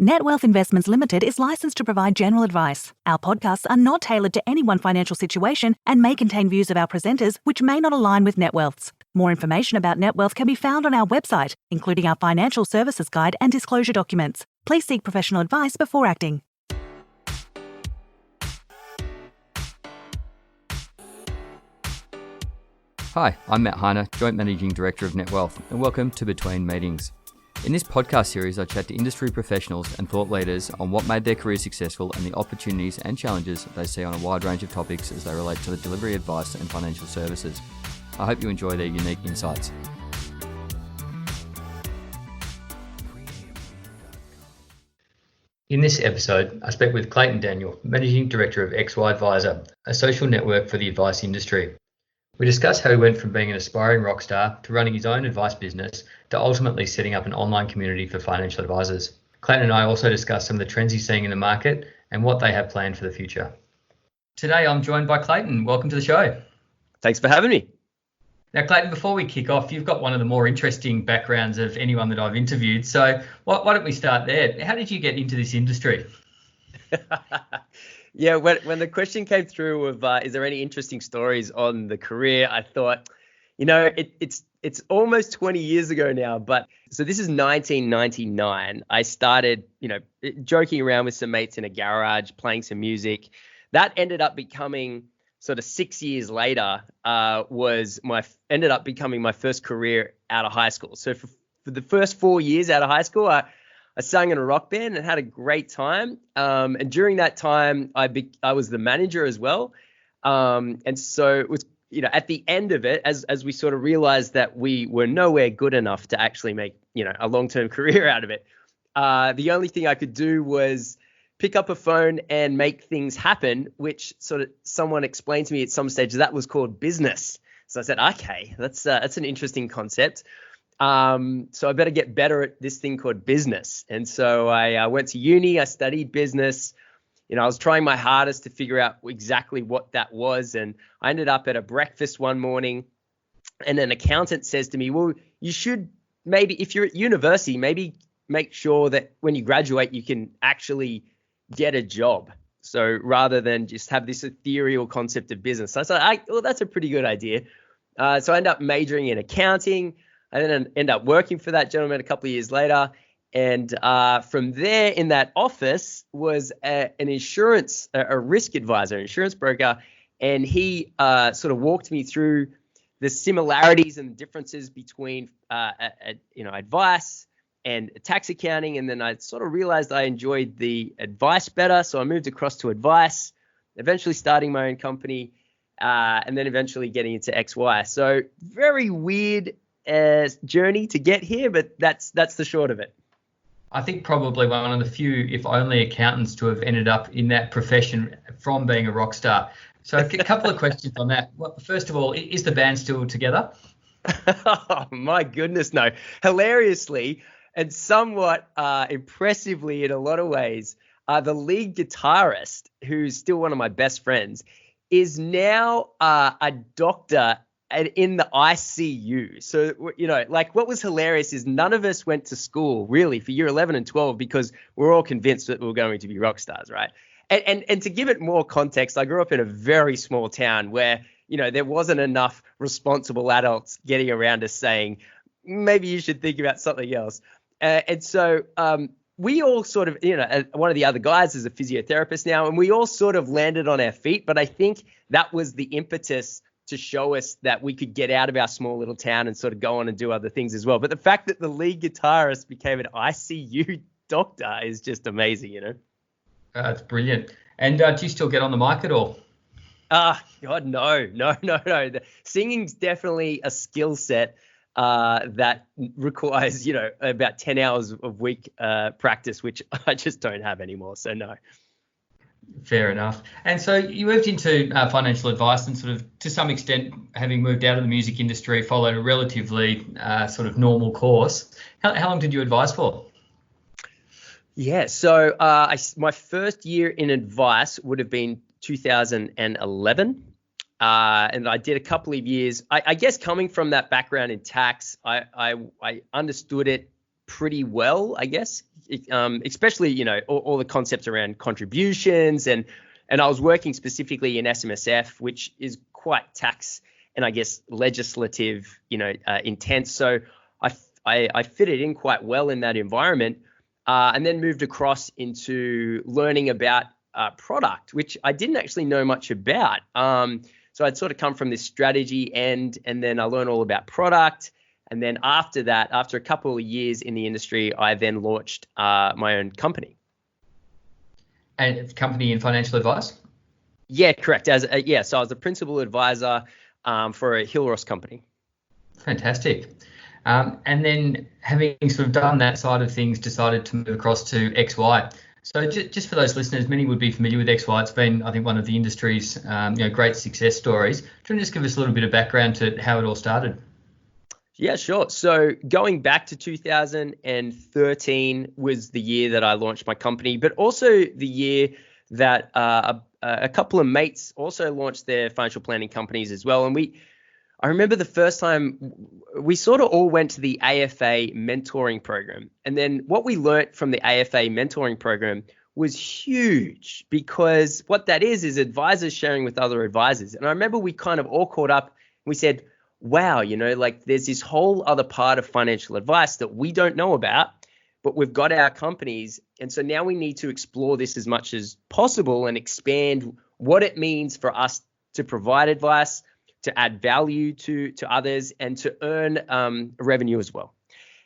Net Wealth Investments Limited is licensed to provide general advice. Our podcasts are not tailored to any one financial situation and may contain views of our presenters which may not align with Net Wealth's. More information about Net Wealth can be found on our website, including our financial services guide and disclosure documents. Please seek professional advice before acting. Hi, I'm Matt Heiner, Joint Managing Director of Net Wealth, and welcome to Between Meetings. In this podcast series, I chat to industry professionals and thought leaders on what made their career successful and the opportunities and challenges they see on a wide range of topics as they relate to the delivery of advice and financial services. I hope you enjoy their unique insights. In this episode, I speak with Clayton Daniel, Managing Director of XY Advisor, a social network for the advice industry. We discuss how he went from being an aspiring rock star to running his own advice business to ultimately setting up an online community for financial advisors. Clayton and I also discuss some of the trends he's seeing in the market and what they have planned for the future. Today, I'm joined by Clayton. Welcome to the show. Thanks for having me. Now, Clayton, before we kick off, you've got one of the more interesting backgrounds of anyone that I've interviewed. So why don't we start there? How did you get into this industry? Yeah, when the question came through of is there any interesting stories on the career, I thought, it's almost 20 years ago now. But so this is 1999. I started, joking around with some mates in a garage, playing some music. That ended up becoming sort of 6 years later ended up becoming my first career out of high school. So for the first 4 years out of high school, I sang in a rock band and had a great time. And during that time, I was the manager as well. And so it was, at the end of it, as we sort of realized that we were nowhere good enough to actually make, a long-term career out of it. The only thing I could do was pick up a phone and make things happen, which sort of someone explained to me at some stage that was called business. So I said, okay, that's an interesting concept. So I better get better at this thing called business. And so I went to uni, I studied business. I was trying my hardest to figure out exactly what that was. And I ended up at a breakfast one morning and an accountant says to me, well, you should maybe, if you're at university, maybe make sure that when you graduate, you can actually get a job. So rather than just have this ethereal concept of business. So I said, well, that's a pretty good idea. So I ended up majoring in accounting. I then ended up working for that gentleman a couple of years later. And from there in that office was an insurance, a risk advisor, insurance broker. And he sort of walked me through the similarities and differences between, advice and tax accounting. And then I sort of realized I enjoyed the advice better. So I moved across to advice, eventually starting my own company, and then eventually getting into XY. So very weird journey to get here, but that's the short of it. I think probably one of the few, if only, accountants to have ended up in that profession from being a rock star. So a couple of questions on that. Well, first of all, is the band still together? Oh, my goodness, no. Hilariously and somewhat impressively in a lot of ways, the lead guitarist, who's still one of my best friends, is now a doctor in the ICU. So, what was hilarious is none of us went to school really for year 11 and 12 because we're all convinced that we were going to be rock stars, right? And to give it more context, I grew up in a very small town where, there wasn't enough responsible adults getting around us saying, maybe you should think about something else. And so we all sort of, one of the other guys is a physiotherapist now, and we all sort of landed on our feet. But I think that was the impetus to show us that we could get out of our small little town and sort of go on and do other things as well. But the fact that the lead guitarist became an ICU doctor is just amazing, That's brilliant. And do you still get on the mic at all? God, no. The singing's definitely a skill set that requires, about 10 hours of week practice, which I just don't have anymore. So no. Fair enough. And so you moved into financial advice and sort of, to some extent, having moved out of the music industry, followed a relatively sort of normal course. How long did you advise for? Yeah, so my first year in advice would have been 2011. And I did a couple of years. I guess coming from that background in tax, I understood it pretty well, I guess. Especially, you know, all the concepts around contributions, and I was working specifically in SMSF, which is quite tax and I guess legislative, you know, intense. So I fitted in quite well in that environment, and then moved across into learning about product, which I didn't actually know much about. So I'd sort of come from this strategy end, and then I learned all about product. And then after that, after a couple of years in the industry, I then launched my own company. And company in financial advice? Yeah, correct. So I was the principal advisor for a Hill Ross company. Fantastic. And then having sort of done that side of things, decided to move across to XY. So just for those listeners, many would be familiar with XY. It's been, I think, one of the industry's great success stories. Do you want to just give us a little bit of background to how it all started? Yeah, sure. So going back to 2013 was the year that I launched my company, but also the year that a couple of mates also launched their financial planning companies as well. And I remember the first time we sort of all went to the AFA mentoring program. And then what we learnt from the AFA mentoring program was huge, because what that is advisors sharing with other advisors. And I remember we kind of all caught up and we said, wow, you know, like there's this whole other part of financial advice that we don't know about, but we've got our companies. And so now we need to explore this as much as possible and expand what it means for us to provide advice, to add value to others, and to earn revenue as well.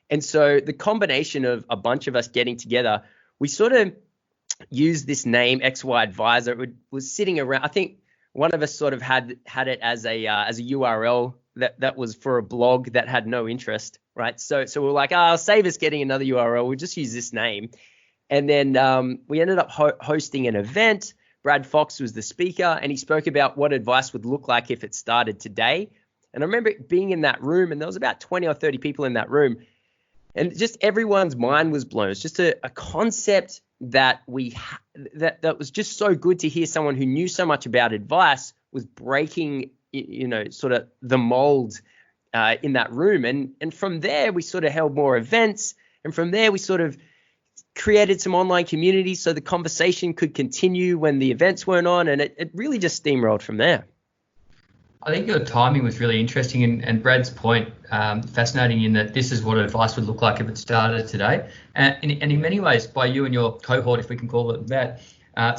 And so the combination of a bunch of us getting together, we sort of used this name XY Advisor. It was sitting around. I think one of us sort of had it as a URL that was for a blog that had no interest, right? So we're like, I'll save us getting another URL. We'll just use this name. And then we ended up hosting an event. Brad Fox was the speaker, and he spoke about what advice would look like if it started today. And I remember being in that room, and there was about 20 or 30 people in that room, and just everyone's mind was blown. It's just a concept that that was just so good to hear someone who knew so much about advice was breaking, you know, sort of the mold in that room. And from there, we sort of held more events, and from there we sort of created some online communities so the conversation could continue when the events weren't on, and it really just steamrolled from there. I think your timing was really interesting, and Brad's point fascinating, in that this is what advice would look like if it started today. And in many ways, by you and your cohort, if we can call it that,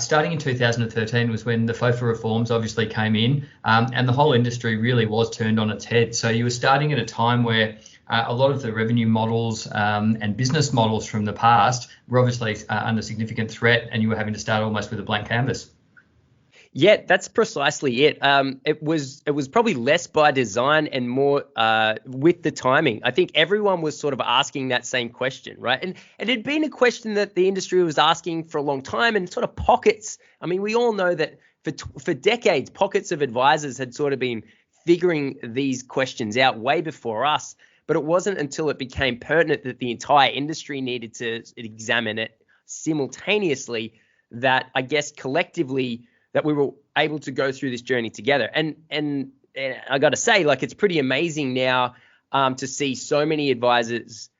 starting in 2013 was when the FOFA reforms obviously came in, and the whole industry really was turned on its head. So you were starting at a time where a lot of the revenue models and business models from the past were obviously under significant threat, and you were having to start almost with a blank canvas. Yeah, that's precisely it. It was probably less by design and more with the timing. I think everyone was sort of asking that same question, right? And it had been a question that the industry was asking for a long time, and sort of pockets. I mean, we all know that for decades, pockets of advisors had sort of been figuring these questions out way before us. But it wasn't until it became pertinent that the entire industry needed to examine it simultaneously that I guess collectively that we were able to go through this journey together. And I got to say, like, it's pretty amazing now to see so many advisors.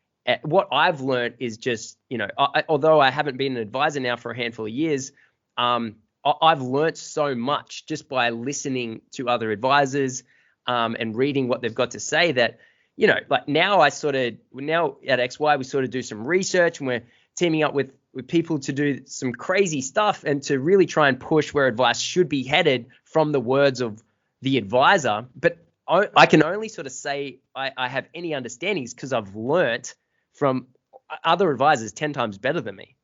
What I've learned is just, you know, although I haven't been an advisor now for a handful of years, I've learned so much just by listening to other advisors and reading what they've got to say that, you know, like now at XY, we sort of do some research, and we're teaming up with people to do some crazy stuff and to really try and push where advice should be headed from the words of the advisor. But I can only sort of say I have any understandings because I've learnt from other advisors 10 times better than me.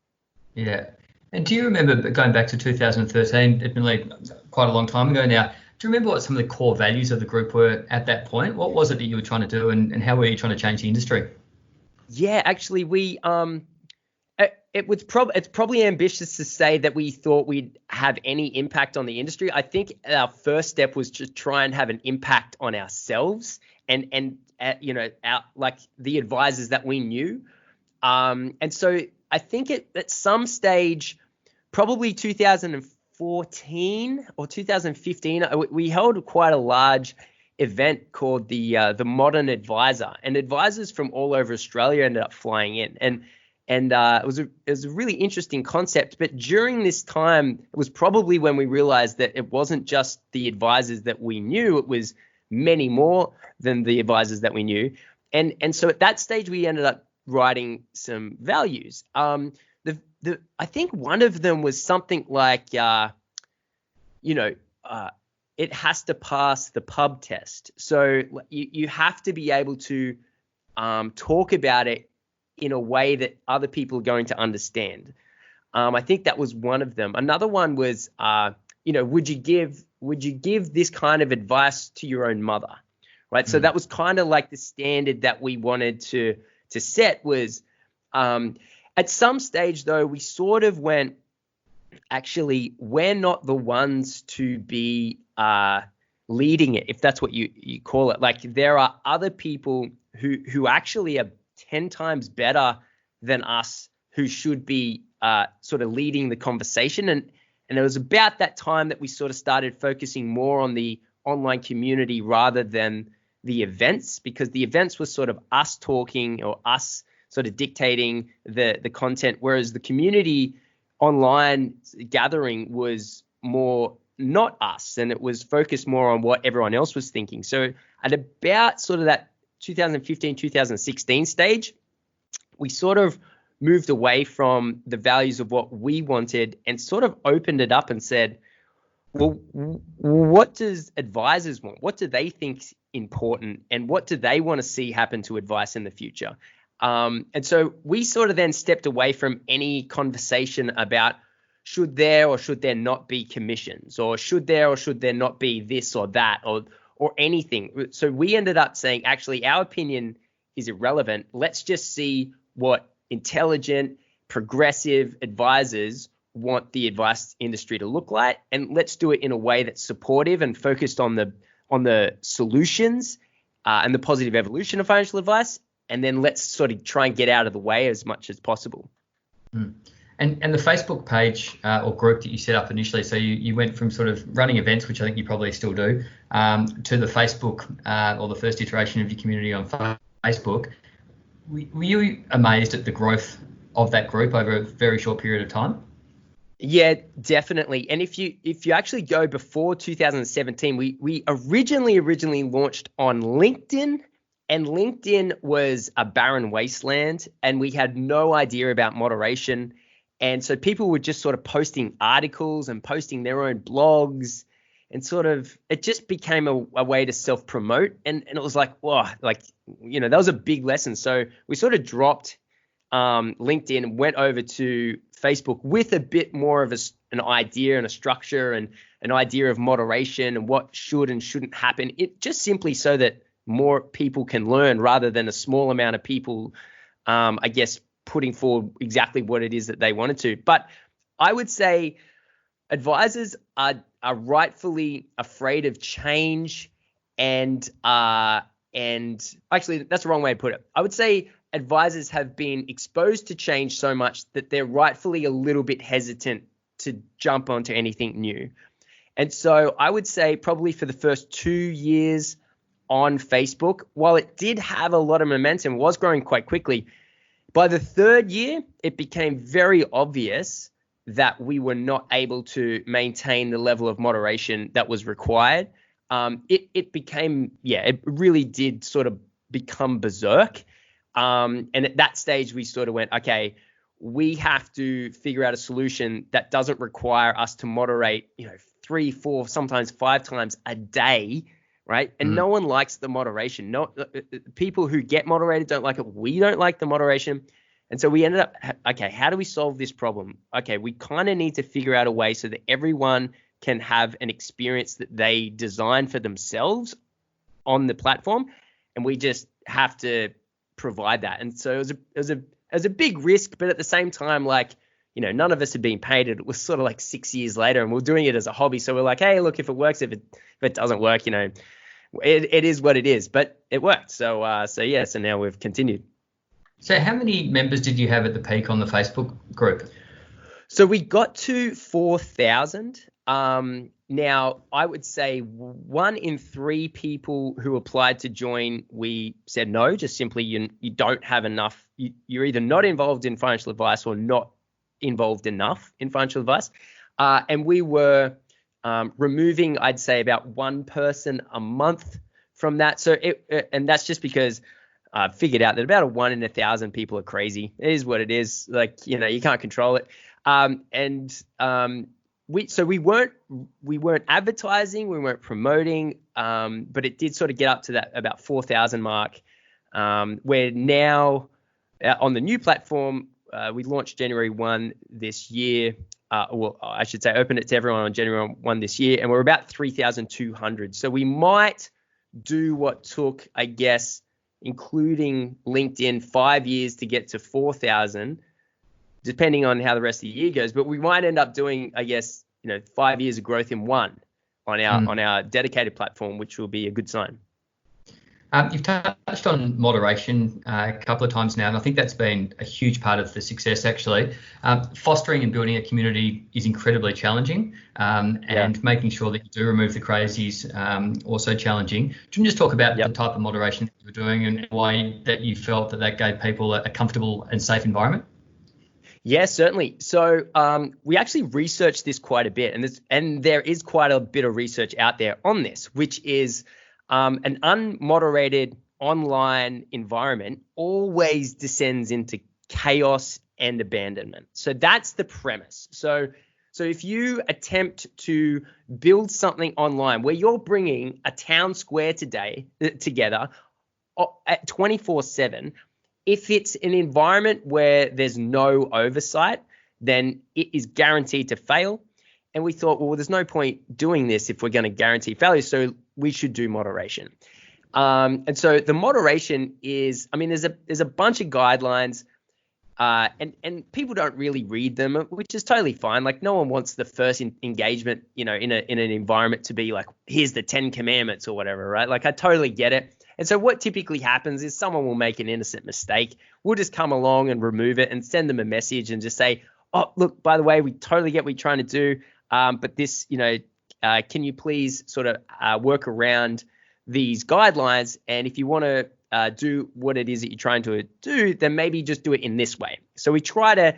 Yeah. And do you remember, going back to 2013, admittedly quite a long time ago now, do you remember what some of the core values of the group were at that point? What was it that you were trying to do, and how were you trying to change the industry? Yeah, actually, it's probably ambitious to say that we thought we'd have any impact on the industry. I think our first step was to try and have an impact on ourselves and you know, like the advisors that we knew. And so I think at some stage, probably 2014 or 2015, we held quite a large event called the Modern Advisor, and advisors from all over Australia ended up flying in, and it was a really interesting concept. But during this time, it was probably when we realized that it wasn't just the advisors that we knew; it was many more than the advisors that we knew, and so at that stage we ended up writing some values. I think one of them was something like, it has to pass the pub test. So you have to be able to talk about it in a way that other people are going to understand. I think that was one of them. Another one was, would you give this kind of advice to your own mother, right? So that was kind of like the standard that we wanted to set was, at some stage though, we sort of went, actually, we're not the ones to be leading it, if that's what you call it. Like, there are other people who actually are 10 times better than us who should be sort of leading the conversation. And it was about that time that we sort of started focusing more on the online community rather than the events, because the events were sort of us talking or us sort of dictating the content, whereas the community online gathering was more not us, and it was focused more on what everyone else was thinking. So at about sort of that 2015, 2016 stage, we sort of moved away from the values of what we wanted and sort of opened it up and said, well, what does advisors want? What do they think's important, and what do they want to see happen to advice in the future? And so we sort of then stepped away from any conversation about should there or should there not be commissions, or should there not be this or that, or anything. So we ended up saying, actually, our opinion is irrelevant. Let's just see what intelligent, progressive advisors want the advice industry to look like, and let's do it in a way that's supportive and focused on the solutions and the positive evolution of financial advice. And then let's sort of try and get out of the way as much as possible. And the Facebook page or group that you set up initially, so you went from sort of running events, which I think you probably still do, to the Facebook or the first iteration of your community on Facebook. Were you amazed at the growth of that group over a very short period of time? Yeah, definitely. And if you actually go before 2017, we originally launched on LinkedIn. And LinkedIn was a barren wasteland, and we had no idea about moderation. And so people were just sort of posting articles and posting their own blogs, and sort of it just became a way to self-promote. And it was like, whoa, like, that was a big lesson. So we sort of dropped LinkedIn and went over to Facebook with a bit more of an idea and a structure and an idea of moderation and what should and shouldn't happen. It just simply so that more people can learn rather than a small amount of people, I guess, putting forward exactly what it is that they wanted to. But I would say advisors are rightfully afraid of change, and actually that's the wrong way to put it. I would say advisors have been exposed to change so much that they're rightfully a little bit hesitant to jump onto anything new. And so I would say probably for the first 2 years on Facebook, while it did have a lot of momentum, was growing quite quickly, by the third year, it became very obvious that we were not able to maintain the level of moderation that was required. It really did sort of become berserk. And at that stage, we sort of went, okay, we have to figure out a solution that doesn't require us to moderate, 3, 4, sometimes 5 times a day, right? And no one likes the moderation. No, people who get moderated don't like it. We don't like the moderation. And so we ended up, okay, how do we solve this problem? Okay, we kind of need to figure out a way so that everyone can have an experience that they design for themselves on the platform, and we just have to provide that. And so it was a big risk, but at the same time, none of us had been paid. It was sort of like 6 years later, and we're doing it as a hobby. So we're like, hey, look, if it works, if it doesn't work, it is what it is. But it worked. So now we've continued. So how many members did you have at the peak on the Facebook group? So we got to 4,000 Now, I would say 1 in 3 people who applied to join, we said no, just simply you don't have enough. You're either not involved in financial advice or not involved enough in financial advice. And we were removing, I'd say, about 1 person a month from that. So and that's just because I figured out that about 1 in 1,000 people are crazy. It is what it is. Like, you can't control it. We weren't advertising, we weren't promoting, but it did sort of get up to that about 4,000 mark. We're now on the new platform. We launched January 1 this year. Well, I should say opened it to everyone on January 1 this year, and we're about 3,200. So we might do what took, I guess, including LinkedIn, 5 years to get to 4,000. Depending on how the rest of the year goes, but we might end up doing, I guess, 5 years of growth in one on our dedicated platform, which will be a good sign. You've touched on moderation a couple of times now, and I think that's been a huge part of the success, actually. Fostering and building a community is incredibly challenging, and making sure that you do remove the crazies also challenging. Do you just talk about the type of moderation that you were doing and why that you felt that gave people a comfortable and safe environment? Yeah, certainly. So we actually researched this quite a bit, and there is quite a bit of research out there on this, which is an unmoderated online environment always descends into chaos and abandonment. So that's the premise. So if you attempt to build something online where you're bringing a town square together at 24/7, if it's an environment where there's no oversight, then it is guaranteed to fail. And we thought, well, there's no point doing this if we're going to guarantee failure, so we should do moderation. And so the moderation is, there's a bunch of guidelines, and people don't really read them, which is totally fine. Like, no one wants the first engagement, in an environment to be like, here's the 10 commandments or whatever, right? Like, I totally get it. And so what typically happens is someone will make an innocent mistake. We'll just come along and remove it and send them a message and just say, oh, look, by the way, we totally get what you're trying to do. But this, can you please sort of work around these guidelines? And if you want to do what it is that you're trying to do, then maybe just do it in this way. So we try to,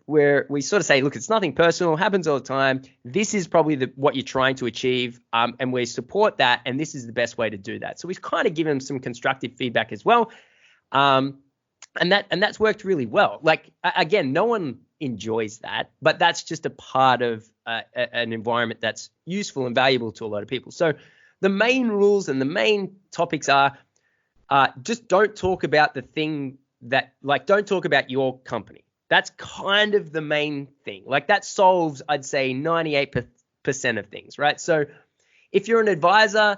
we sort of say, look, it's nothing personal, happens all the time. This is probably what you're trying to achieve, and we support that, and this is the best way to do that. So we've kind of given them some constructive feedback as well, and that's worked really well. Like, again, no one enjoys that, but that's just a part of an environment that's useful and valuable to a lot of people. So the main rules and the main topics are just don't talk about the thing don't talk about your company. That's kind of the main thing. Like, that solves, I'd say, 98% of things, right? So if you're an advisor,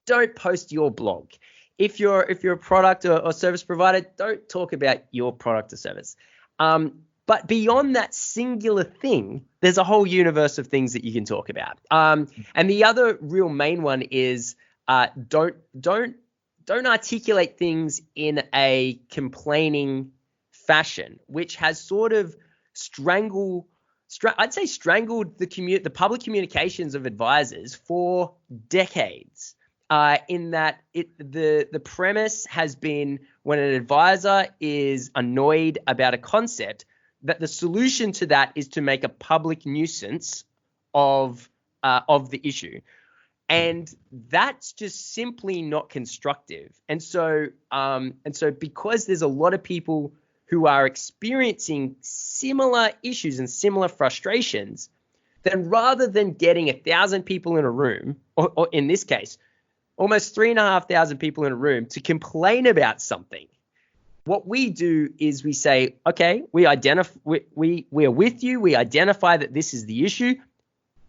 don't post your blog. If you're a product or service provider, don't talk about your product or service. But beyond that singular thing, there's a whole universe of things that you can talk about. And the other real main one is don't articulate things in a complaining fashion, which has sort of strangled the public communications of advisors for decades. In that the premise has been, when an advisor is annoyed about a concept, that the solution to that is to make a public nuisance of the issue. And that's just simply not constructive. And so because there's a lot of people who are experiencing similar issues and similar frustrations, then rather than getting 1,000 people in a room, or in this case, almost 3,500 people in a room to complain about something, what we do is we say, okay, we are with you. We identify that this is the issue.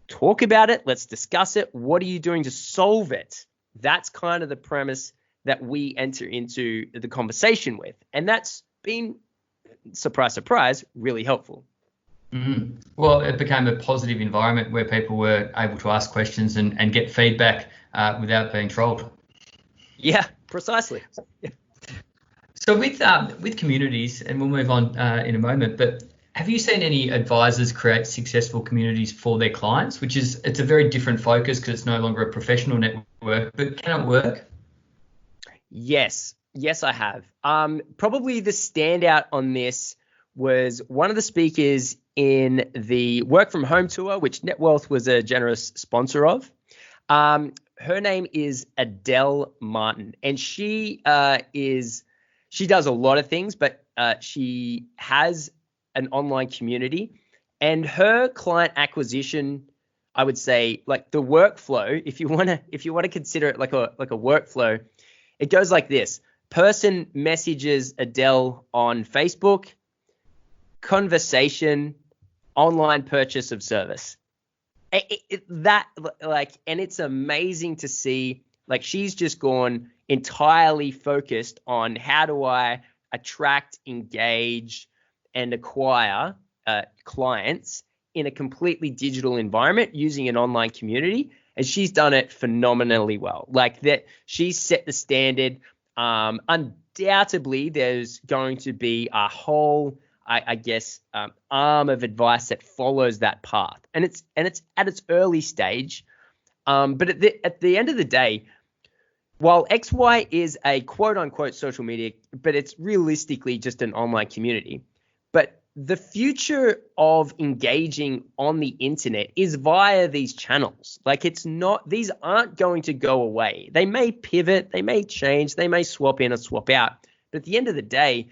Talk about it. Let's discuss it. What are you doing to solve it? That's kind of the premise that we enter into the conversation with. And that's been, surprise, surprise, really helpful. Mm-hmm. Well, it became a positive environment where people were able to ask questions and get feedback without being trolled. Yeah, precisely. Yeah. So with communities, and we'll move on in a moment, but Have you seen any advisors create successful communities for their clients, it's a very different focus because it's no longer a professional network, but can it work? Yes, I have. Probably the standout on this was one of the speakers in the Work From Home tour, which NetWealth was a generous sponsor of. Her name is Adele Martin, and she does a lot of things, but she has an online community, and her client acquisition, I would say, like the workflow, if you want to consider it like a workflow, it goes like this. Person messages Adele on Facebook, conversation, online purchase of service. And it's amazing to see, like, she's just gone entirely focused on how do I attract, engage, and acquire clients in a completely digital environment using an online community. And she's done it phenomenally well. Like that, she's set the standard. Undoubtedly, there's going to be a whole, arm of advice that follows that path. And it's at its early stage. But at the end of the day, while XY is a quote unquote social media, but it's realistically just an online community. But the future of engaging on the internet is via these channels. Like, these aren't going to go away. They may pivot, they may change, they may swap in or swap out. But at the end of the day,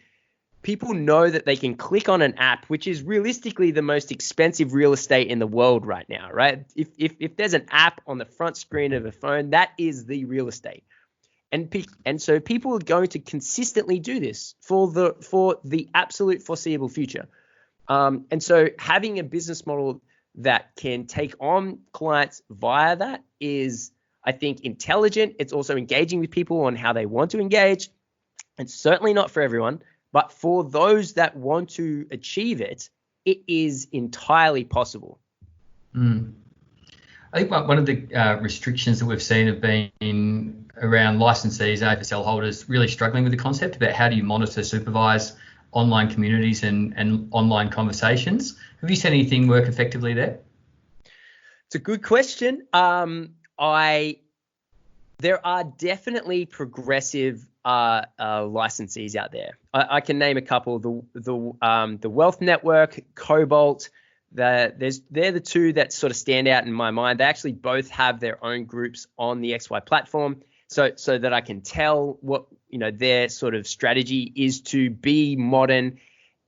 people know that they can click on an app, which is realistically the most expensive real estate in the world right now, right? If there's an app on the front screen of a phone, that is the real estate. And so people are going to consistently do this for the absolute foreseeable future. And so having a business model that can take on clients via that is, I think, intelligent. It's also engaging with people on how they want to engage. It's certainly not for everyone, but for those that want to achieve it, it is entirely possible. I think one of the restrictions that we've seen have been around licensees, AFSL holders, really struggling with the concept about how do you monitor, supervise online communities and online conversations. Have you seen anything work effectively there? It's a good question. There are definitely progressive licensees out there. I can name a couple. The Wealth Network, Cobalt. They're the two that sort of stand out in my mind. They actually both have their own groups on the XY platform, so that I can tell what their sort of strategy is to be modern.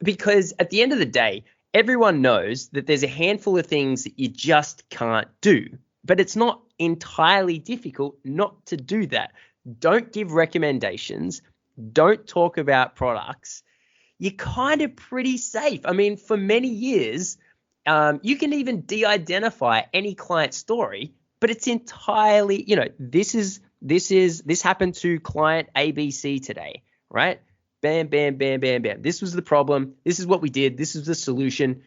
Because at the end of the day, everyone knows that there's a handful of things that you just can't do, but it's not entirely difficult not to do that. Don't give recommendations. Don't talk about products. You're kind of pretty safe. I mean, for many years, you can even de-identify any client story, but it's entirely, this happened to client ABC today, right? Bam, bam, bam, bam, bam. This was the problem. This is what we did. This is the solution.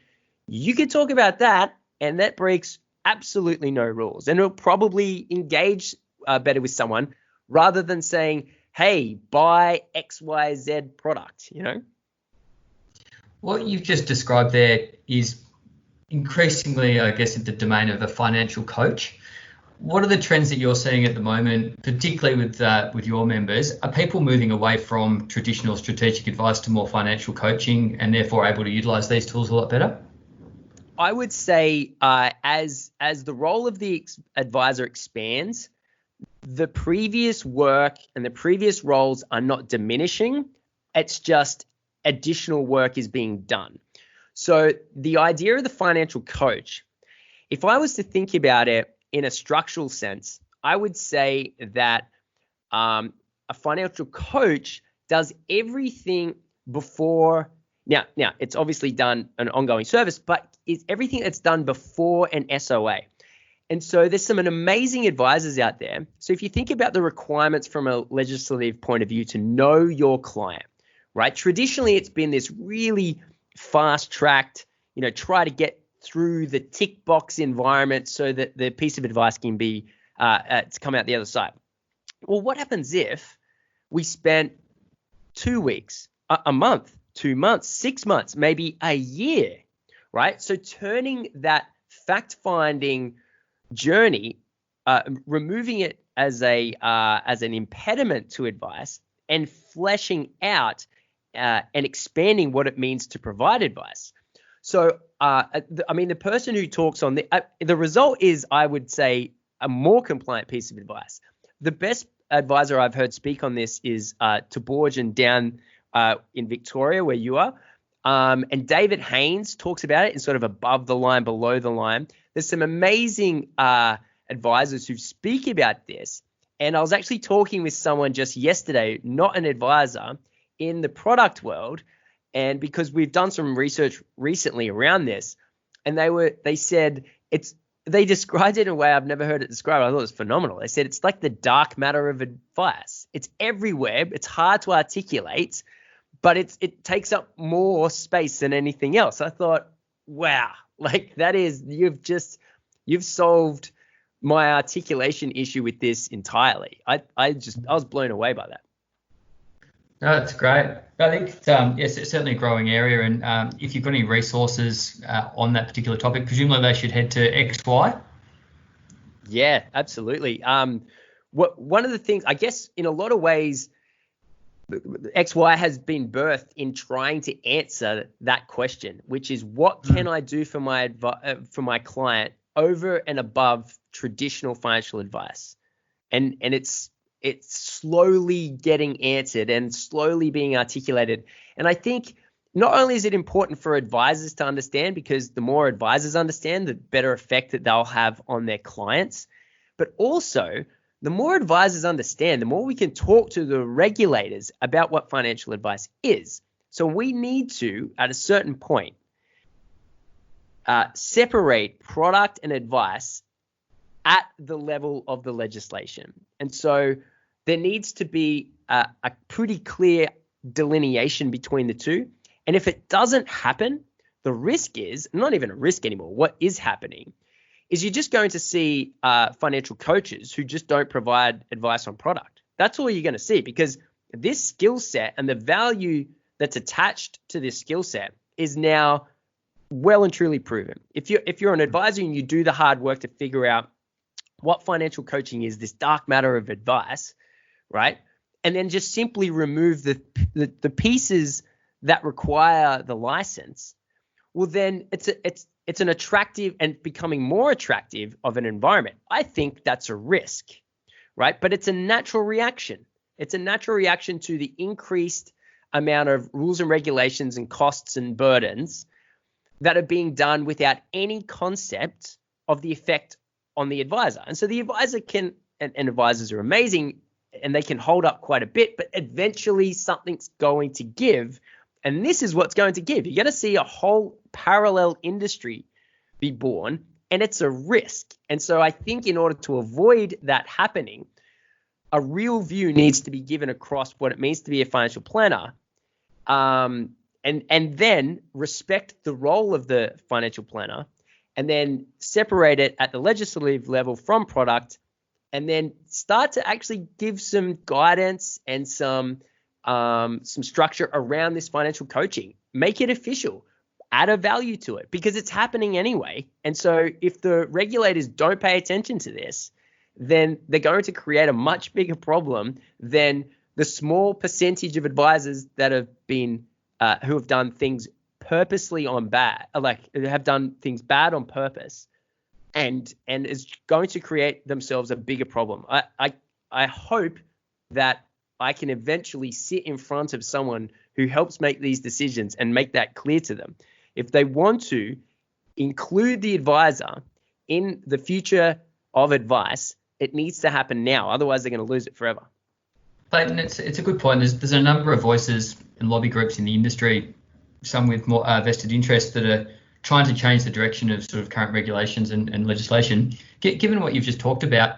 You can talk about that, and that breaks absolutely no rules. And it'll probably engage better with someone rather than saying, hey, buy XYZ product, What you've just described there is increasingly, I guess, in the domain of a financial coach. What are the trends that you're seeing at the moment, particularly with your members? Are people moving away from traditional strategic advice to more financial coaching and therefore able to utilize these tools a lot better? I would say as the role of the advisor expands, the previous work and the previous roles are not diminishing. It's just additional work is being done. So the idea of the financial coach, if I was to think about it in a structural sense, I would say that a financial coach does everything before. Now it's obviously done an ongoing service, but it's everything that's done before an SOA. And so there's some amazing advisors out there. So if you think about the requirements from a legislative point of view to know your client, right? Traditionally, it's been this really fast-tracked, try to get through the tick box environment so that the piece of advice can be to come out the other side. Well, what happens if we spent 2 weeks, a month, 2 months, 6 months, maybe a year, right? So turning that fact-finding journey, removing it as an impediment to advice, and fleshing out and expanding what it means to provide advice. So, the person who talks on the result is, I would say, a more compliant piece of advice. The best advisor I've heard speak on this is Taborjan down in Victoria, where you are. And David Haynes talks about it in sort of above the line, below the line. There's some amazing advisors who speak about this. And I was actually talking with someone just yesterday, not an advisor, in the product world. And because we've done some research recently around this, and they said they described it in a way I've never heard it described. I thought it was phenomenal. They said it's like the dark matter of advice. It's everywhere. It's hard to articulate, but it takes up more space than anything else. I thought, wow, like that is, you've solved my articulation issue with this entirely. I was blown away by that. No, that's great. I think yes, it's certainly a growing area, and if you've got any resources on that particular topic, presumably they should head to XY. Yeah, absolutely. One of the things, I guess, in a lot of ways, XY has been birthed in trying to answer that question, which is what can I do for my client over and above traditional financial advice, and it's slowly getting answered and slowly being articulated. And I think not only is it important for advisors to understand, because the more advisors understand, the better effect that they'll have on their clients, but also the more advisors understand, the more we can talk to the regulators about what financial advice is. So we need to, at a certain point, separate product and advice at the level of the legislation. And so there needs to be a pretty clear delineation between the two. And if it doesn't happen, the risk is not even a risk anymore. What is happening is you're just going to see financial coaches who just don't provide advice on product. That's all you're going to see, because this skill set and the value that's attached to this skill set is now well and truly proven. If you're an advisor and you do the hard work to figure out what financial coaching is, this dark matter of advice, right? And then just simply remove the pieces that require the license, well, then it's an attractive and becoming more attractive of an environment. I think that's a risk, right? But it's a natural reaction. It's a natural reaction to the increased amount of rules and regulations and costs and burdens that are being done without any concept of the effect on the advisor. And so the advisor can, and advisors are amazing, and they can hold up quite a bit, but eventually something's going to give. And this is what's going to give. You're going to see a whole parallel industry be born, and it's a risk. And so I think in order to avoid that happening, a real view needs to be given across what it means to be a financial planner, and then respect the role of the financial planner, and then separate it at the legislative level from product, and then start to actually give some guidance and some structure around this financial coaching. Make it official, add a value to it, because it's happening anyway. And so if the regulators don't pay attention to this, then they're going to create a much bigger problem than the small percentage of advisors that have been who have done things purposely on bad, like have done things bad on purpose, and is going to create themselves a bigger problem. I hope that I can eventually sit in front of someone who helps make these decisions and make that clear to them. If they want to include the advisor in the future of advice, it needs to happen now. Otherwise, they're going to lose it forever. Clayton, it's a good point. There's a number of voices and lobby groups in the industry, some with more vested interest, that are trying to change the direction of sort of current regulations and legislation. Given what you've just talked about,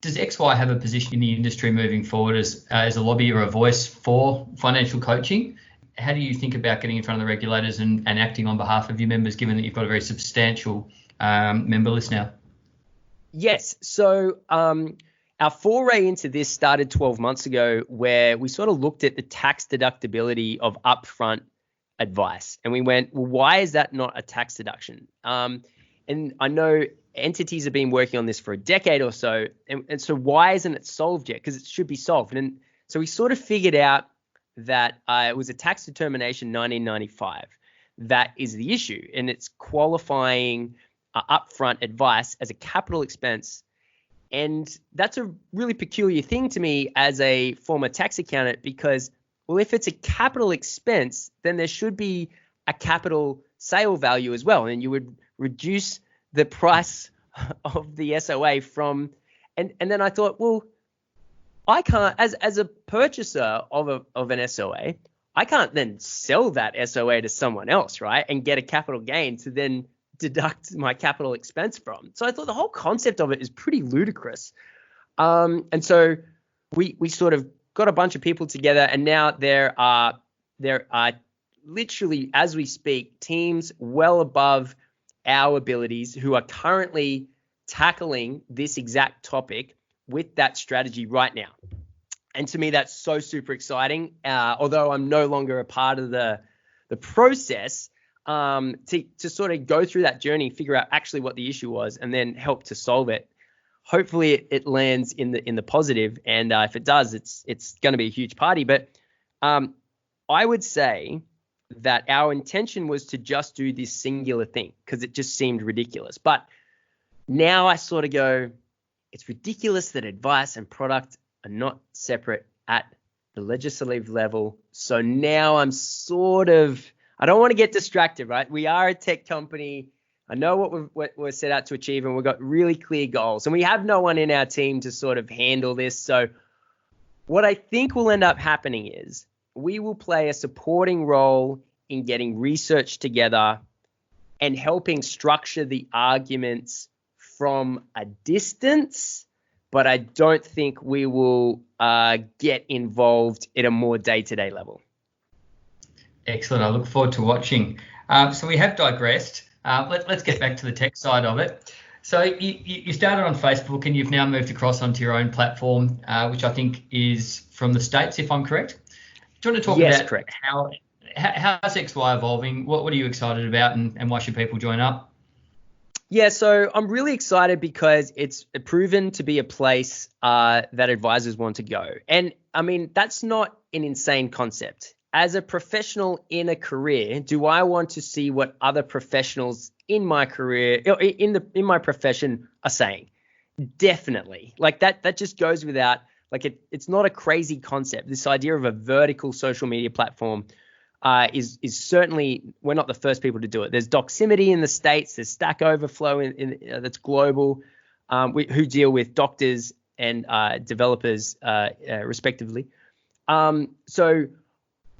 does XY have a position in the industry moving forward as a lobby or a voice for financial coaching? How do you think about getting in front of the regulators and acting on behalf of your members, given that you've got a very substantial member list now? Yes. So our foray into this started 12 months ago, where we sort of looked at the tax deductibility of upfront advice. And we went, well, why is that not a tax deduction? And I know entities have been working on this for a decade or so. And so why isn't it solved yet? Because it should be solved. And so we sort of figured out that it was a tax determination 1995 that is the issue. And it's qualifying upfront advice as a capital expense. And that's a really peculiar thing to me as a former tax accountant, because, well, if it's a capital expense, then there should be a capital sale value as well. And you would reduce the price of the SOA from, and then I thought, well, I can't, as a purchaser of an SOA, I can't then sell that SOA to someone else, right? And get a capital gain to then deduct my capital expense from. So I thought the whole concept of it is pretty ludicrous. And so we sort of got a bunch of people together, and now there are literally, as we speak, teams well above our abilities who are currently tackling this exact topic with that strategy right now. And to me, that's so super exciting. Although I'm no longer a part of the process, to sort of go through that journey, figure out actually what the issue was, and then help to solve it. Hopefully it lands in the positive, and if it does, it's going to be a huge party. But I would say that our intention was to just do this singular thing because it just seemed ridiculous. But now I sort of go, it's ridiculous that advice and product are not separate at the legislative level. So now I'm sort of, I don't want to get distracted, right? We are a tech company. I know what we're set out to achieve, and we've got really clear goals. And we have no one in our team to sort of handle this. So what I think will end up happening is we will play a supporting role in getting research together and helping structure the arguments from a distance, but I don't think we will get involved at a more day-to-day level. Excellent. I look forward to watching. So we have digressed. Let's get back to the tech side of it. So you started on Facebook, and you've now moved across onto your own platform, which I think is from the States, if I'm correct. Do you want to talk about correct. how's XY evolving? What are you excited about, and why should people join up? Yeah, so I'm really excited because it's proven to be a place that advisors want to go. And I mean, that's not an insane concept. As a professional in a career, do I want to see what other professionals in my career, in my profession, are saying? Definitely. Like that just goes without, like it's not a crazy concept. This idea of a vertical social media platform is certainly, we're not the first people to do it. There's Doximity in the States, there's Stack Overflow in that's global, who deal with doctors and developers respectively. So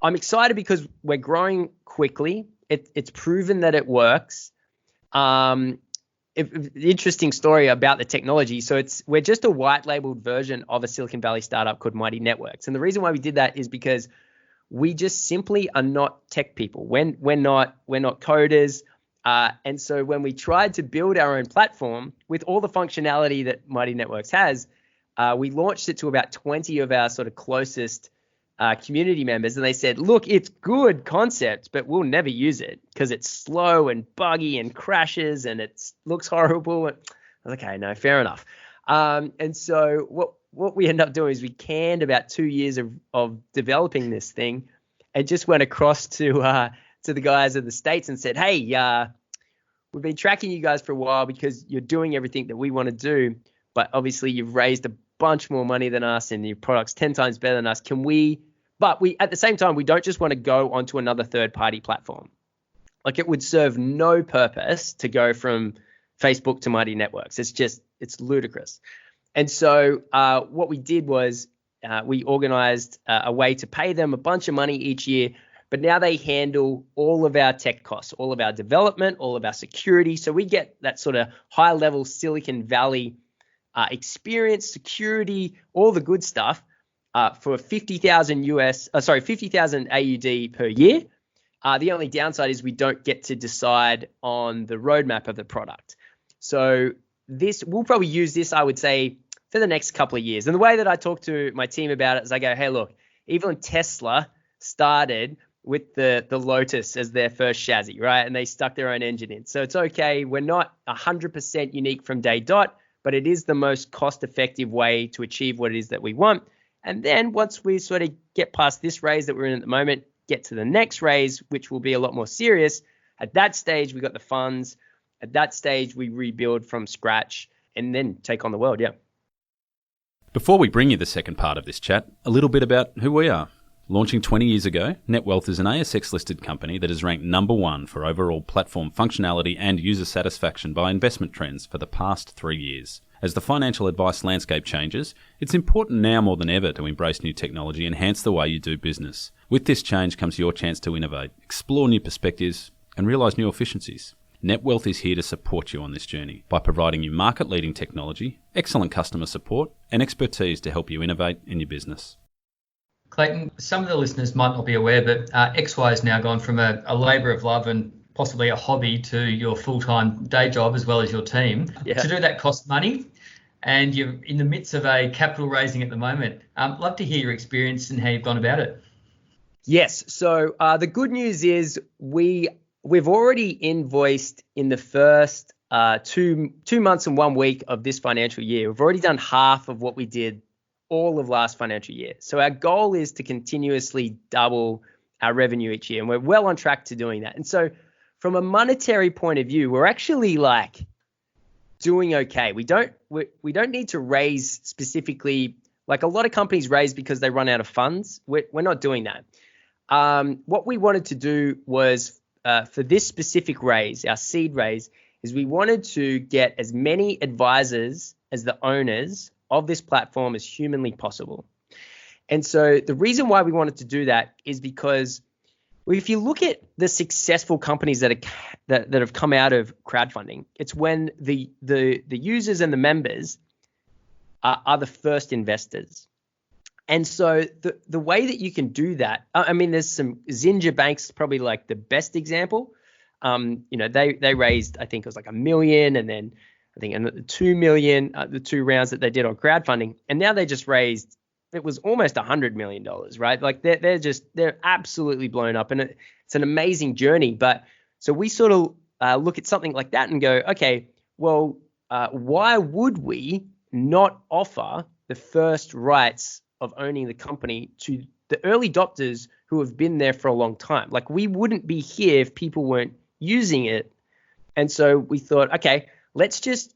I'm excited because we're growing quickly. It's proven that it works. Interesting story about the technology. So we're just a white labeled version of a Silicon Valley startup called Mighty Networks. And the reason why we did that is because we just simply are not tech people. We're not coders. And so when we tried to build our own platform with all the functionality that Mighty Networks has, we launched it to about 20 of our sort of closest community members. And they said, look, it's good concept, but we'll never use it because it's slow and buggy and crashes and it looks horrible. And I was like, okay, no, fair enough. And so what we ended up doing is we canned about 2 years of developing this thing and just went across to the guys in the States and said, hey, we've been tracking you guys for a while because you're doing everything that we want to do, but obviously you've raised a bunch more money than us and your product's 10 times better than us. But we at the same time, we don't just want to go onto another third-party platform. Like it would serve no purpose to go from Facebook to Mighty Networks. It's ludicrous. And so what we did was we organized a way to pay them a bunch of money each year, but now they handle all of our tech costs, all of our development, all of our security. So we get that sort of high-level Silicon Valley experience, security, all the good stuff for 50,000 AUD per year. The only downside is we don't get to decide on the roadmap of the product. So we'll probably use this, I would say, for the next couple of years. And the way that I talk to my team about it is I go, hey, look, even when Tesla started with the Lotus as their first chassis, right? And they stuck their own engine in. So it's okay. We're not 100% unique from day dot, but it is the most cost-effective way to achieve what it is that we want. And then once we sort of get past this raise that we're in at the moment, get to the next raise, which will be a lot more serious. At that stage, we got the funds. At that stage, we rebuild from scratch and then take on the world. Yeah. Before we bring you the second part of this chat, a little bit about who we are. Launching 20 years ago, NetWealth is an ASX-listed company that is ranked number one for overall platform functionality and user satisfaction by Investment Trends for the past 3 years. As the financial advice landscape changes, it's important now more than ever to embrace new technology and enhance the way you do business. With this change comes your chance to innovate, explore new perspectives, and realise new efficiencies. NetWealth is here to support you on this journey by providing you market-leading technology, excellent customer support, and expertise to help you innovate in your business. Clayton, some of the listeners might not be aware, but XY has now gone from a labour of love and possibly a hobby to your full-time day job as well as your team. Yeah. To do that costs money, and you're in the midst of a capital raising at the moment. Love to hear your experience and how you've gone about it. Yes. So the good news is we've already invoiced in the first 2 months and 1 week of this financial year. We've already done half of what we did all of last financial year. So our goal is to continuously double our revenue each year, and we're well on track to doing that. And so from a monetary point of view, we're actually like doing okay. We don't need to raise specifically, like a lot of companies raise because they run out of funds. We're not doing that. What we wanted to do was for this specific raise, our seed raise, is we wanted to get as many advisors as the owners of this platform as humanly possible. And so the reason why we wanted to do that is because if you look at the successful companies that have come out of crowdfunding, it's when the users and the members are the first investors. And so the way that you can do that, I mean, there's some Zinja Bank's probably like the best example. They raised, I think it was like $1 million, and then I think another $2 million, the 2 rounds that they did on crowdfunding. And now they just raised, it was almost $100 million, right? Like they're absolutely blown up, and it's an amazing journey. But so we sort of look at something like that and go, okay, well, why would we not offer the first rights of owning the company to the early adopters who have been there for a long time? Like, we wouldn't be here if people weren't using it. And so we thought, okay, let's just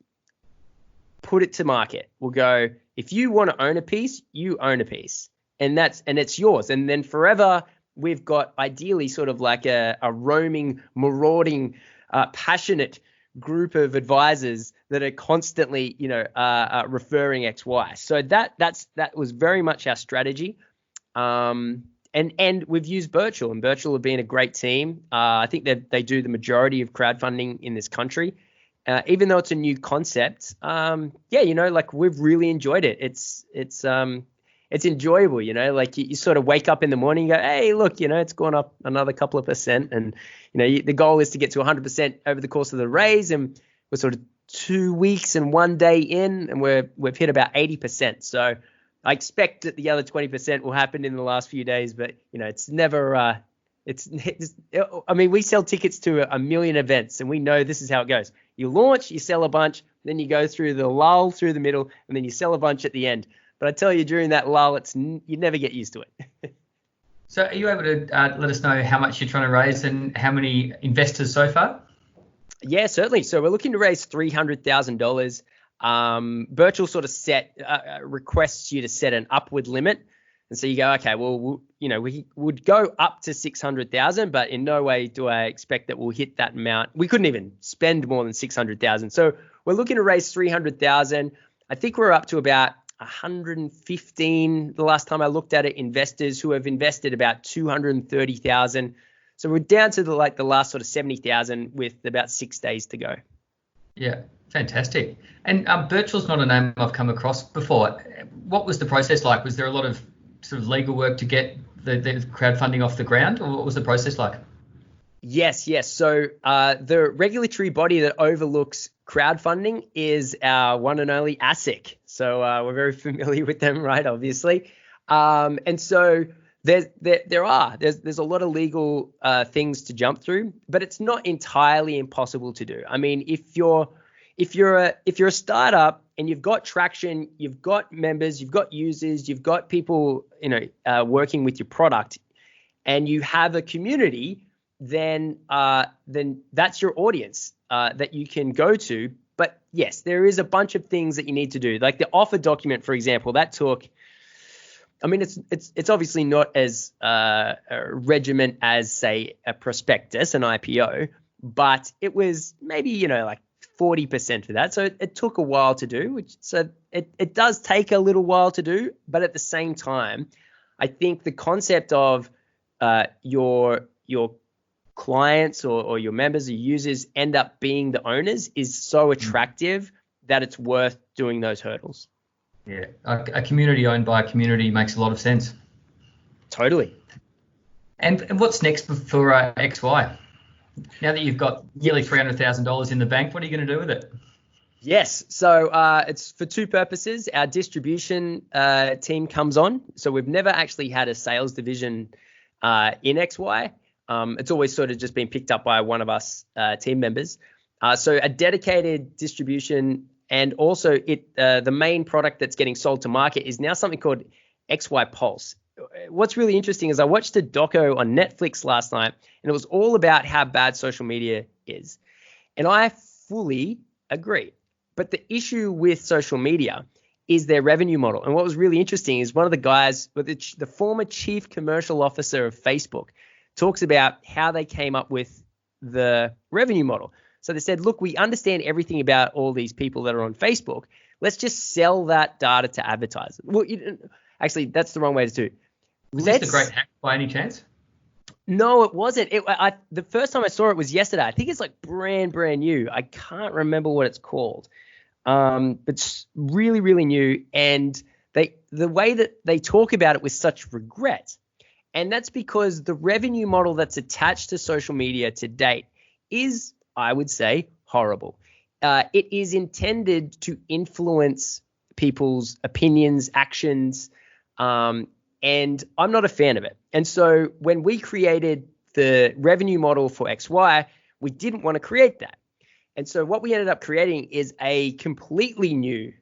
put it to market. We'll go, if you want to own a piece, you own a piece, and it's yours. And then forever, we've got ideally sort of like a roaming, marauding, passionate group of advisors that are constantly, referring XY. So that was very much our strategy. And we've used Birchal, and Birchal have been a great team. I think that they do the majority of crowdfunding in this country. Even though it's a new concept, we've really enjoyed it. It's enjoyable, like you sort of wake up in the morning and go, hey, look, it's gone up another couple of percent. And, the goal is to get to 100% over the course of the raise. And we're sort of 2 weeks and 1 day in, and we've hit about 80%. So I expect that the other 20% will happen in the last few days, but, it's never, we sell tickets to 1 million events, and we know this is how it goes. You launch, you sell a bunch, then you go through the lull through the middle, and then you sell a bunch at the end. But I tell you, during that lull, you never get used to it. So are you able to let us know how much you're trying to raise and how many investors so far? Yeah, certainly. So we're looking to raise $300,000. Birchal sort of requests you to set an upward limit. And so you go, okay, well, we would go up to 600,000, but in no way do I expect that we'll hit that amount. We couldn't even spend more than 600,000. So we're looking to raise 300,000. I think we're up to about 115 the last time I looked at it, investors who have invested about 230,000. So we're down to the last sort of 70,000 with about 6 days to go. Yeah, fantastic. And Birchal's not a name I've come across before. What was the process like? Was there a lot of sort of legal work to get the crowdfunding off the ground, or what was the process like? Yes. So the regulatory body that overlooks crowdfunding is our one and only ASIC. So we're very familiar with them, right? Obviously. And so There's a lot of legal things to jump through, but it's not entirely impossible to do. I mean, if you're a startup and you've got traction, you've got members, you've got users, you've got people, working with your product, and you have a community, then that's your audience that you can go to. But yes, there is a bunch of things that you need to do, like the offer document, for example. That took. I mean, it's obviously not as regiment as, say, a prospectus, an IPO, but it was maybe, like 40% of that. So it took a while to do, so it does take a little while to do. But at the same time, I think the concept of your clients or your members or users end up being the owners is so attractive that it's worth doing those hurdles. Yeah, a community owned by a community makes a lot of sense. Totally. And what's next for XY? Now that you've got nearly $300,000 in the bank, what are you going to do with it? Yes, so it's for two purposes. Our distribution team comes on. So we've never actually had a sales division in XY. It's always sort of just been picked up by one of us team members. So a dedicated distribution. And also the main product that's getting sold to market is now something called XY Pulse. What's really interesting is I watched a doco on Netflix last night, and it was all about how bad social media is. And I fully agree. But the issue with social media is their revenue model. And what was really interesting is one of the guys, the former chief commercial officer of Facebook, talks about how they came up with the revenue model. So they said, look, we understand everything about all these people that are on Facebook. Let's just sell that data to advertisers. Well, actually, that's the wrong way to do it. Was this the great hack by any chance? No, it wasn't. The first time I saw it was yesterday. I think it's like brand new. I can't remember what it's called. But it's really, really new. And the way that they talk about it with such regret. And that's because the revenue model that's attached to social media to date is, I would say, horrible. It is intended to influence people's opinions, actions, and I'm not a fan of it. And so when we created the revenue model for XY, we didn't want to create that. And so what we ended up creating is a completely new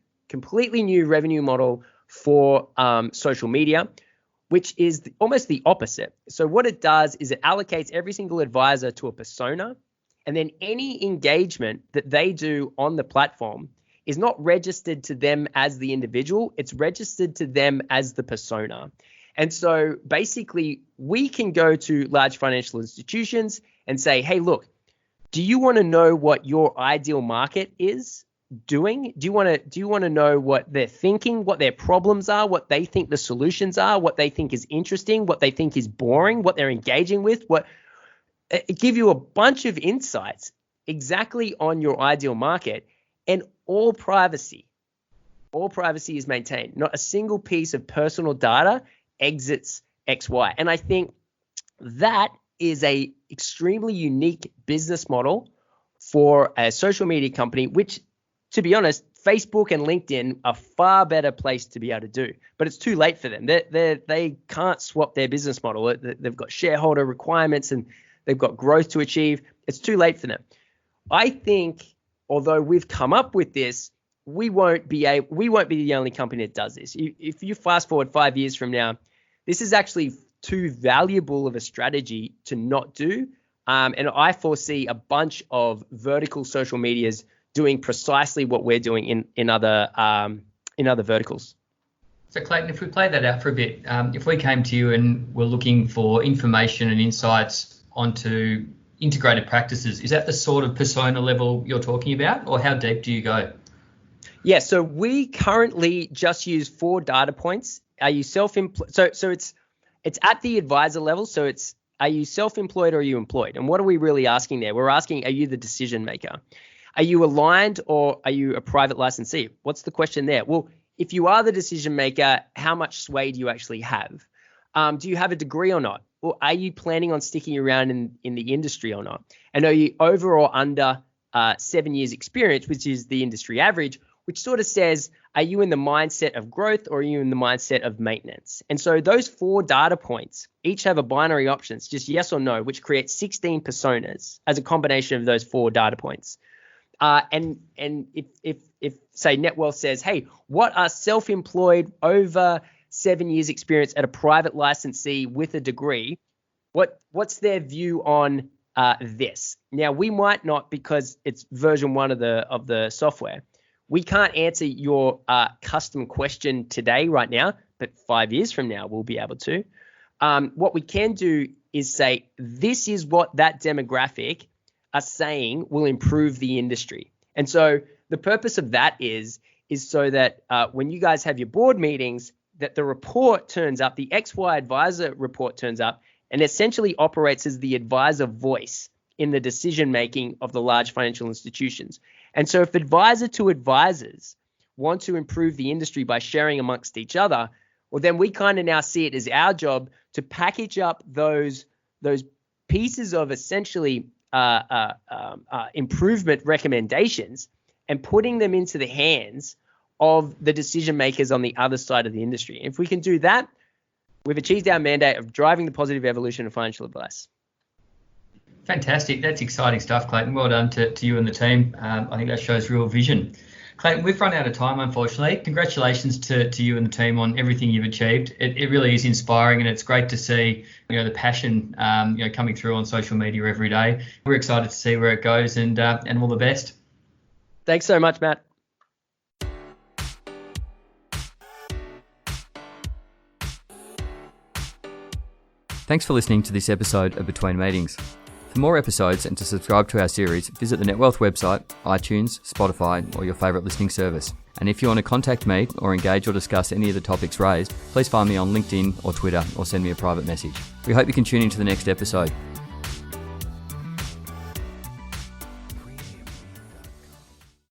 revenue model for social media, which is almost the opposite. So what it does is it allocates every single advisor to a persona. And then any engagement that they do on the platform is not registered to them as the individual. It's registered to them as the persona. And so basically, we can go to large financial institutions and say, hey, look, do you want to know what your ideal market is doing? Do you want to know what they're thinking, what their problems are, what they think the solutions are, what they think is interesting, what they think is boring, what they're engaging with, it give you a bunch of insights exactly on your ideal market, and all privacy is maintained. Not a single piece of personal data exits XY. And I think that is a extremely unique business model for a social media company, which, to be honest, Facebook and LinkedIn are far better place to be able to do. But it's too late for them. They can't swap their business model. They've got shareholder requirements and they've got growth to achieve. It's too late for them. I think, although we've come up with this, we won't be the only company that does this. If you fast forward 5 years from now, this is actually too valuable of a strategy to not do. And I foresee a bunch of vertical social medias doing precisely what we're doing in other verticals. So Clayton, if we play that out for a bit, if we came to you and were looking for information and insights onto integrated practices, is that the sort of persona level you're talking about, or how deep do you go? Yeah, so we currently just use 4 data points. Are you self-employed? So it's at the advisor level. So it's, are you self-employed or are you employed? And what are we really asking there? We're asking, are you the decision maker? Are you aligned or are you a private licensee? What's the question there? Well, if you are the decision maker, how much sway do you actually have? Do you have a degree or not? Or are you planning on sticking around in the industry or not? And are you over or under 7 years experience, which is the industry average? which sort of says, are you in the mindset of growth or are you in the mindset of maintenance? And so those 4 data points each have a binary options, just yes or no, which creates 16 personas as a combination of those 4 data points. And if say net wealth says, hey, what are self-employed over 7 years experience at a private licensee with a degree, what's their view on this? Now, we might not, because it's version 1 of the software. We can't answer your custom question today, right now, but 5 years from now, we'll be able to. What we can do is say, this is what that demographic are saying will improve the industry. And so the purpose of that is so that when you guys have your board meetings, that the report turns up, the XY advisor report turns up, and essentially operates as the advisor voice in the decision making of the large financial institutions. And so if advisor to advisors want to improve the industry by sharing amongst each other, well, then we kind of now see it as our job to package up those pieces of essentially improvement recommendations and putting them into the hands of the decision makers on the other side of the industry. If we can do that, we've achieved our mandate of driving the positive evolution of financial advice. Fantastic. That's exciting stuff, Clayton. Well done to you and the team. I think that shows real vision. Clayton, we've run out of time, unfortunately. Congratulations to you and the team on everything you've achieved. It really is inspiring, and it's great to see the passion coming through on social media every day. We're excited to see where it goes, and all the best. Thanks so much, Matt. Thanks for listening to this episode of Between Meetings. For more episodes and to subscribe to our series, visit the NetWealth website, iTunes, Spotify, or your favourite listening service. And if you want to contact me or engage or discuss any of the topics raised, please find me on LinkedIn or Twitter or send me a private message. We hope you can tune into the next episode.